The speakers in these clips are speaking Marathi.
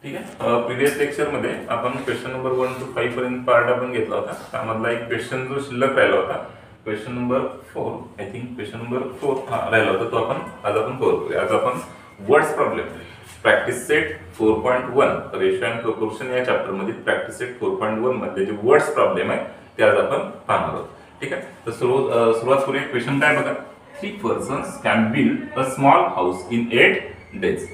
ठीक आहे. प्रिव्हियस लेक्चरमध्ये आपण क्वेश्चन नंबर 1 to 5 पर्यंत पार्ट आपण घेतला होता. त्यामधला एक क्वेश्चन जो शिल्लक राहिला होता, question number 4, I think question number 4 राहिला होता, तो आपण आज कव्हर करूया. आज आपण words problem practice set 4.1 ratio and proportion या चॅप्टर मध्ये प्रॅक्टिस सेट 4.1 मध्ये जे वर्ड्स प्रॉब्लेम आहे ते आज आपण पाहणार आहोत. ठीक आहे. तर सुरुवात करूया. क्वेश्चन काय बघा, 3 persons can build a small house in 8 days.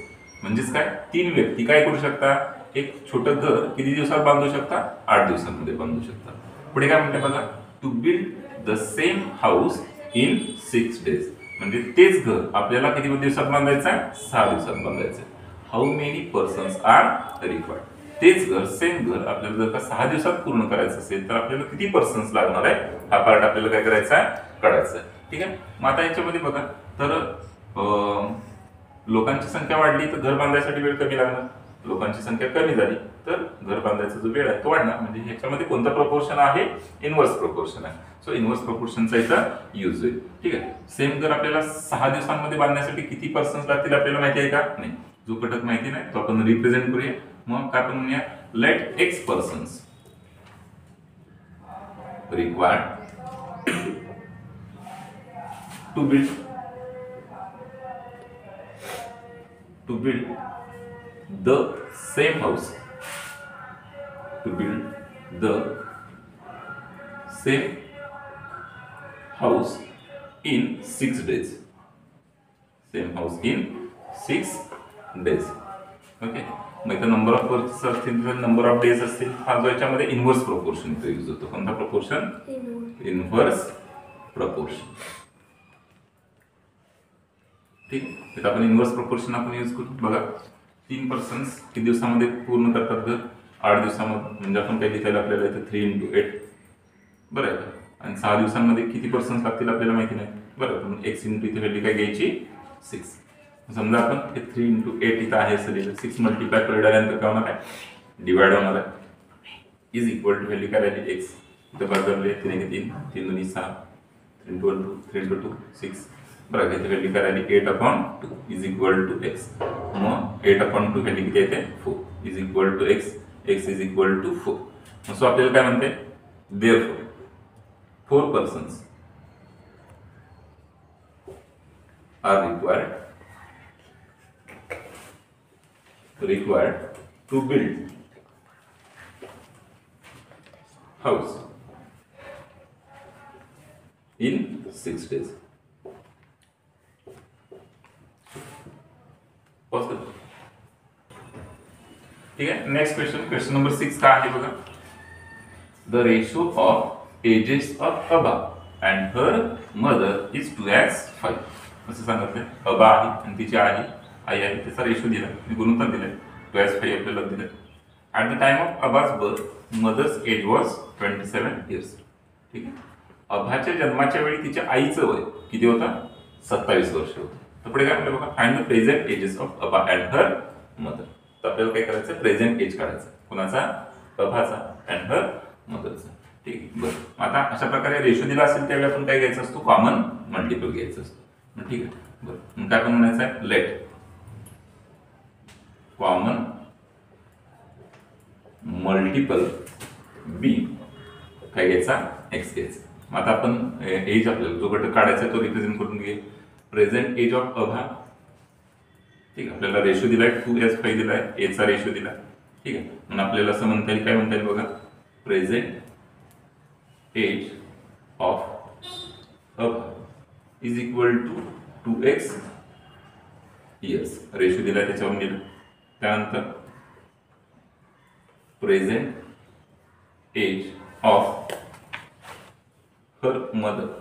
म्हणजेच काय, 3 व्यक्ती काय करू शकता, एक छोटं घर किती दिवसात बांधू शकता, 8 दिवसांमध्ये बांधू शकता. पुढे काय म्हणते बघा, to build the same house in 6 days. म्हणजे तेच घर आपल्याला किती दिवसात बांधायचं आहे, 6 दिवसात बांधायचं आहे. How many persons are required. तेच घर, सेम घर आपल्याला जर का 6 दिवसात पूर्ण करायचं असेल तर आपल्याला किती पर्सन्स लागणार आहे, हा पार्ट आपल्याला काय करायचा आहे, काढायचा आहे. ठीक आहे. मग आता याच्यामध्ये बघा, तर लोकांची संख्या वाढली तर घर बांधायसाठी वेळ कमी लागणार, लोकांची संख्या कमी झाली तर घर बांधायचा जो वेळ आहे तो वाढणार. म्हणजे ह्याच्यामध्ये कोणता प्रपोर्शन आहे, इनव्हर्स प्रपोर्शन आहे. सो इनव्हर्स प्रपोर्शनचा इथं यूज होईल. ठीक आहे. सेम घर आपल्याला 6 दिवसांमध्ये बांधण्यासाठी किती पर्सन्स लागतील आपल्याला माहिती आहे का, नाही. जो घटक माहिती नाही तो आपण रिप्रेझेंट करूया. मग काय आपण म्हणूया, let x persons required to build the same house, to build the same house in 6 days. Same house in 6 days. Okay. मग इथं नंबर ऑफ वर्क्स असतील, नंबर ऑफ डेज असतील, हा जो याच्यामध्ये इनव्हर्स प्रपोर्शन यूज होतो. कोणता प्रपोर्शन, इनव्हर्स प्रपोर्शन. ठीक. तर आपण इनव्हर्स प्रपोर्शन आपण यूज करू. बघा, 3 पर्सन्स किती दिवसामध्ये पूर्ण करतात घर, 8 दिवसामध्ये. म्हणजे आपण काही लिहायला आपल्याला इथे 3 into 8 बरं आहे का. आणि 6 दिवसांमध्ये किती पर्सन्स लागतील आपल्याला माहिती नाही, बरं. म्हणून x इंटू इथे व्हॅल्यू काय घ्यायची, 6. समजा आपण हे 3 into 8 इथं आहे असं लिहिलं, 6 मल्टिप्लाय केल्यानंतर काय होणार आहे, डिवाइड होणार आहे, इज इक्वल टू व्हॅल्यू काय राहिली, x. इथं बदलले 3 3 3 2 6 3 2 2 3 2 6 बरं. इथे व्हॅल्यू काय राहिली, 8/2 इज इक्वल टू x. मग 8/2 व्हॅल्यू किती येते, 4 is equal to x. x is equal to 4. So आपल्याला काय म्हणते, therefore 4 persons are required to build house in 6 days. ठीक आहे. नेक्स्ट क्वेश्चन नंबर 6 काय आहे बघा, the ratio of ages of अबा अँड हर मदर इज 2:5. असं सांगितलंय. अबा आहे आणि तिची आई आहे, त्याचा रेशो दिला, गुणोत्तर दिलाय, 2:5 आपल्याला दिलाय. At the time of Aba's birth mother's age was 27 years. ठीक आहे. अभाच्या जन्माच्या वेळी तिच्या आईचं वय किती होतं, 27 वर्ष होतं. तर पुढे काय म्हणलं बघा, find the present ages of अबा अँड हर मदर. तर आपल्याला काय करायचं, प्रेझेंट एज काढायचं, कुणाचा, अभाचा अँड हर मदरचा. ठीक आहे. बरं. आता अशा प्रकारे रेशो दिला असेल त्यावेळी आपण काय घ्यायचं असतो, कॉमन मल्टिपल घ्यायचं असतो. ठीक आहे. बरं. मग काय आपण म्हणायचं आहे, लेट कॉमन मल्टिपल बी काय घ्यायचा, एक्स घ्यायचा. मग आता आपण एज आपल्याला जो घटक काढायचा आहे तो रिप्रेझेंट करून घे. Present age of Abha. ठीक आहे. आपल्याला रेशो दिलाय 2:5 दिलाय, एचा रेशो दिला. ठीक आहे. म्हणून आपल्याला असं म्हणता येईल, काय म्हणता येईल बघा, present age of Abha is equal to 2x years. Ratio दिला त्याच्यावरून दिलं. त्यानंतर present age of her mother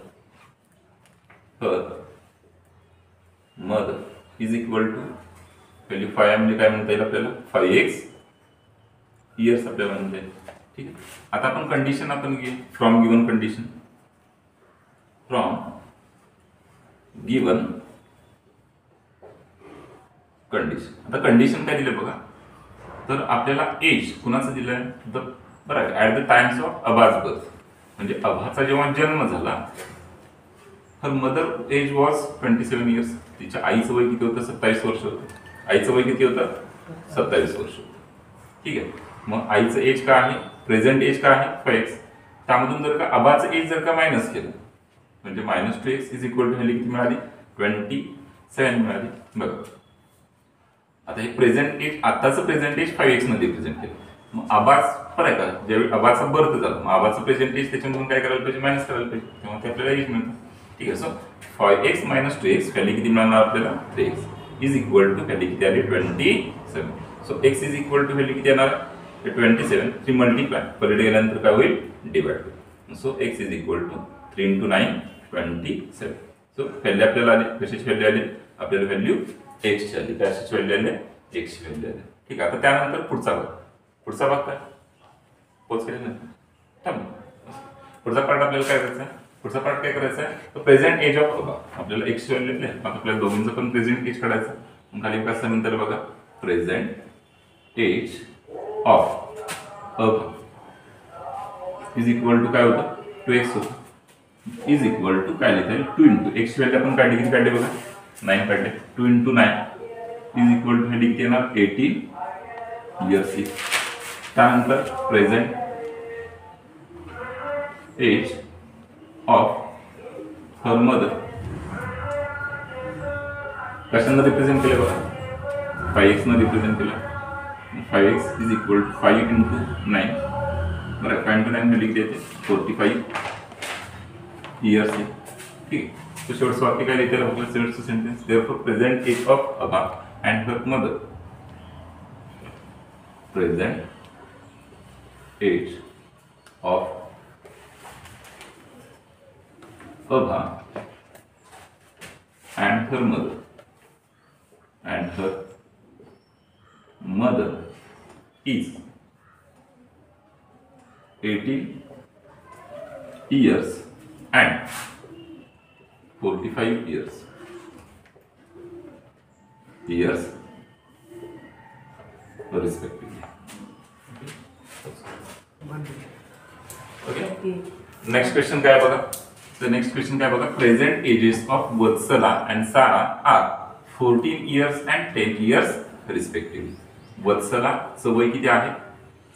is equal to value 5 म्हणजे काय म्हणता येईल आपल्याला, 5x years आपल्याला म्हणता येईल. ठीक आहे. आता आपण कंडिशन आपण घे, from given condition, from given condition. आता कंडिशन काय दिलं बघा, तर आपल्याला एज कुणाचं दिलंय, बरं, at the times of Aba's birth. म्हणजे अभाचा जेव्हा जन्म झाला, her mother age was 27 years. तिच्या आईचं वय किती होतं, 27 वर्ष होतं. आईचं वय किती होतं, 27 वर्ष होतं. ठीक आहे. मग आईचं एज काय आहे, प्रेझेंट एज काय आहे 5x. त्यामधून जर का आबाचं एज जर का मायनस केलं म्हणजे -2x is equal to value किती मिळाली 27 मिळाली. बघा आता हे प्रेझेंट एज, आताचं प्रेझेंट एज 5x मध्ये रिप्रेझेंट केलं. मग आबाच फरक का, ज्यावेळी आबाचा बर्थ झाला मग आबाचं प्रेझेंट एज त्याच्यामधून काय करायला पाहिजे, मायनस करायला पाहिजे, तेव्हा ते आपल्याला एज मिळतं. ठीक आहे. सो 5x - 2x व्हॅल्यू किती मिळणार आपल्याला 3x is equal to value किती आली 27. So x is equal to value किती येणार 27. 3 मल्टिप्लाय पलीकडे गेल्यानंतर काय होईल, डिवाइड होईल. So x is equal to 3 × 9 27. So value आपल्याला आली, कशाची व्हॅल्यू आली आपल्याला, व्हॅल्यू x ची आली. कशाची व्हॅल्यू आली, x ची व्हॅल्यू आली. ठीक आहे. आता त्यानंतर पुढचा भाग काय पोच केले नाही थांब. पुढचा पार्ट आपल्याला काय करायचा आहे, पुढचा पार्ट काय करायचा आहे, तर प्रेझेंट एज ऑफ अबा. आपल्याला x ची व्हॅल्यू आहे, मग आपल्याला दोघींचं पण प्रेझेंट एज काढायचं. मग खाली कसं म्हणतात बघा, प्रेझेंट एज ऑफ अबा इज इक्वल टू काय होतं 2x होतं, इज इक्वल टू काय लिहिता येईल 2 × x ची व्हॅल्यू आपण काढली, किती काढली बघा 9 काढले. 2 × 9 इज इक्वल टू व्हॅल्यू किती येणार 18 इयर्स. त्यानंतर present age of her mother कशानं रिप्रेझेंट केलं बघा 5x न रिप्रेझेंट केलं. 5x is equal to 5 × 9. बरं 5 × 9 व्हॅल्यू किती येते 45 इयर्स. ठीक आहे. तो शेवटचं वाक्य काय लिहिते आपलं, शेवटचं sentence, therefore present age of अबा and her mother, present age of Abha and her mother is 18 years and 45 years respectively. Okay. Next question काय बघा. The next question काय बघा, present ages of Vatsala and Sara are 14 years and 10 years respectively. वत्सलाचं वय किती आहे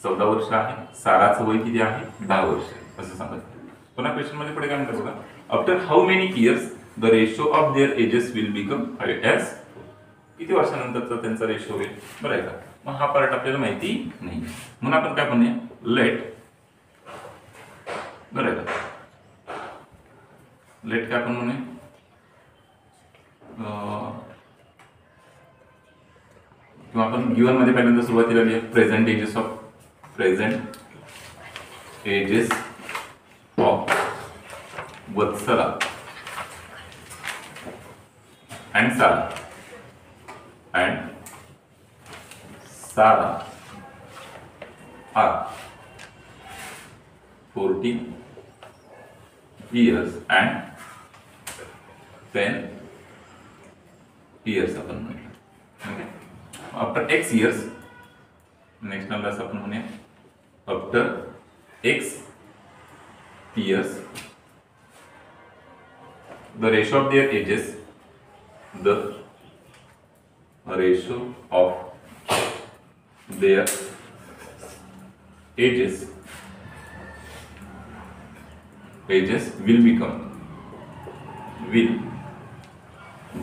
14 वर्ष आहे, साराचं वय किती आहे 10 वर्ष असं सांगत. पुन्हा क्वेश्चन मध्ये पुढे काय म्हणतात बघा, after how many years the ratio of their ages will become 5 किती वर्षानंतरचा त्यांचा रेशो होईल. बरं आहे का. मग हा पार्ट आपल्याला माहिती नाही म्हणून आपण काय म्हणूया, लेट, बरं आहे का, लेट काय आपण म्हणूया किंवा आपण गिवन मध्ये पहिल्यांदा सुरुवातीला लिहूया present ages of Vatsala and Sara are 14 years and 10 years आपण म्हणूया. Okay. After x years, next number असं आपण म्हणूया after x years the ratio of their ages, the ratio of their ages will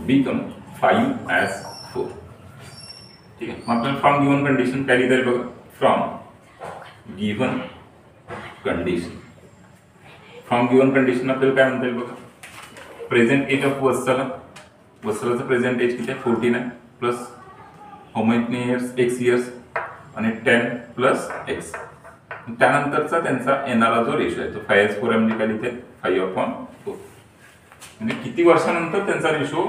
become 5 as 4. ठीक आहे. मग आपल्याला फ्रॉम गिवन कंडिशन काय लिहिता येईल बघा, फ्रॉम गिवन कंडिशन आपल्याला काय म्हणता येईल बघा, प्रेझेंट एज ऑफ वत्सलाचं प्रेझेंट एज किती आहे 14 आहे, plus how many years x years आणि 10 प्लस x. त्यानंतरचा त्यांचा येणारा जो रेशो आहे तो 5/4 म्हणजे काय लिहिते 5/4. म्हणजे किती वर्षानंतर त्यांचा रेशो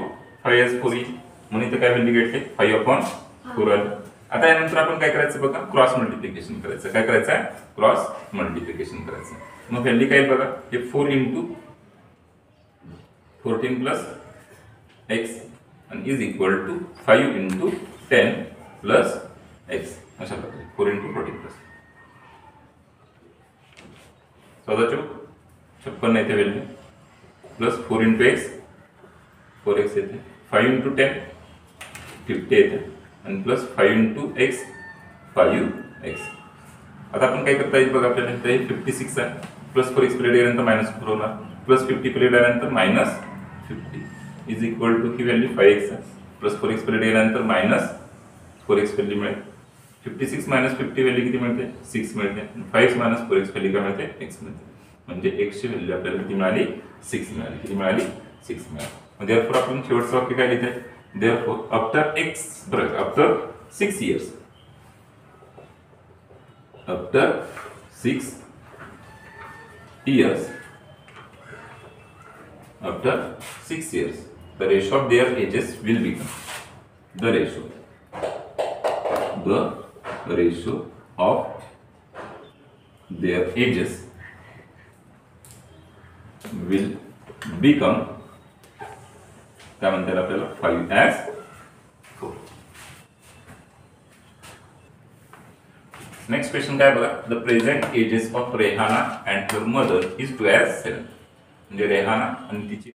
5/4 येईल म्हणून इथे काय व्हॅल्यू घेतली 5/4 आली. आता यानंतर आपण काय करायचं बघा, क्रॉस मल्टिप्लिकेशन करायचं. काय करायचं आहे, क्रॉस मल्टिप्लिकेशन करायचं. मग व्हॅल्यू काय बघा, हे 4 × 14 प्लस x आणि is equal to 5 × 10 plus x अशा प्रकारे 4 × 14 प्लस 14×4 येते व्हॅल्यू, प्लस 4 × x 4x येते, 5 × 10 50 येते आणि प्लस 5 × x 5 एक्स. आता आपण काय करता येईल बघा, आपल्याला इथे 56 आहे, प्लस 4x पहिले गेल्यानंतर -4 होणार, प्लस 50 पहिले गेल्यानंतर -50 इज इक्वल टू ही व्हॅल्यू 5x आहे, प्लस 4x पहिले गेल्यानंतर -4x व्हॅल्यू मिळेल. 56 -50 व्हॅल्यू किती मिळते? 6 मिळते. 5 - 4x व्हॅल्यू काय मिळते? x मिळते. म्हणजे x ची व्हॅल्यू आपल्याला किती मिळाली? 6 मिळाली. किती मिळाली? 6 मिळाली. देअरफॉर आपण शेवटचं वाक्य काय लिहिते? Therefore after 6 years, after 6 years, after 6 years, the ratio of their ages will become, the ratio of their ages will become, काय म्हणतात आपल्याला, 5/4. नेक्स्ट क्वेश्चन काय बघा, the present ages of Rehana and her mother is 2/7. म्हणजे रेहाना आणि तिची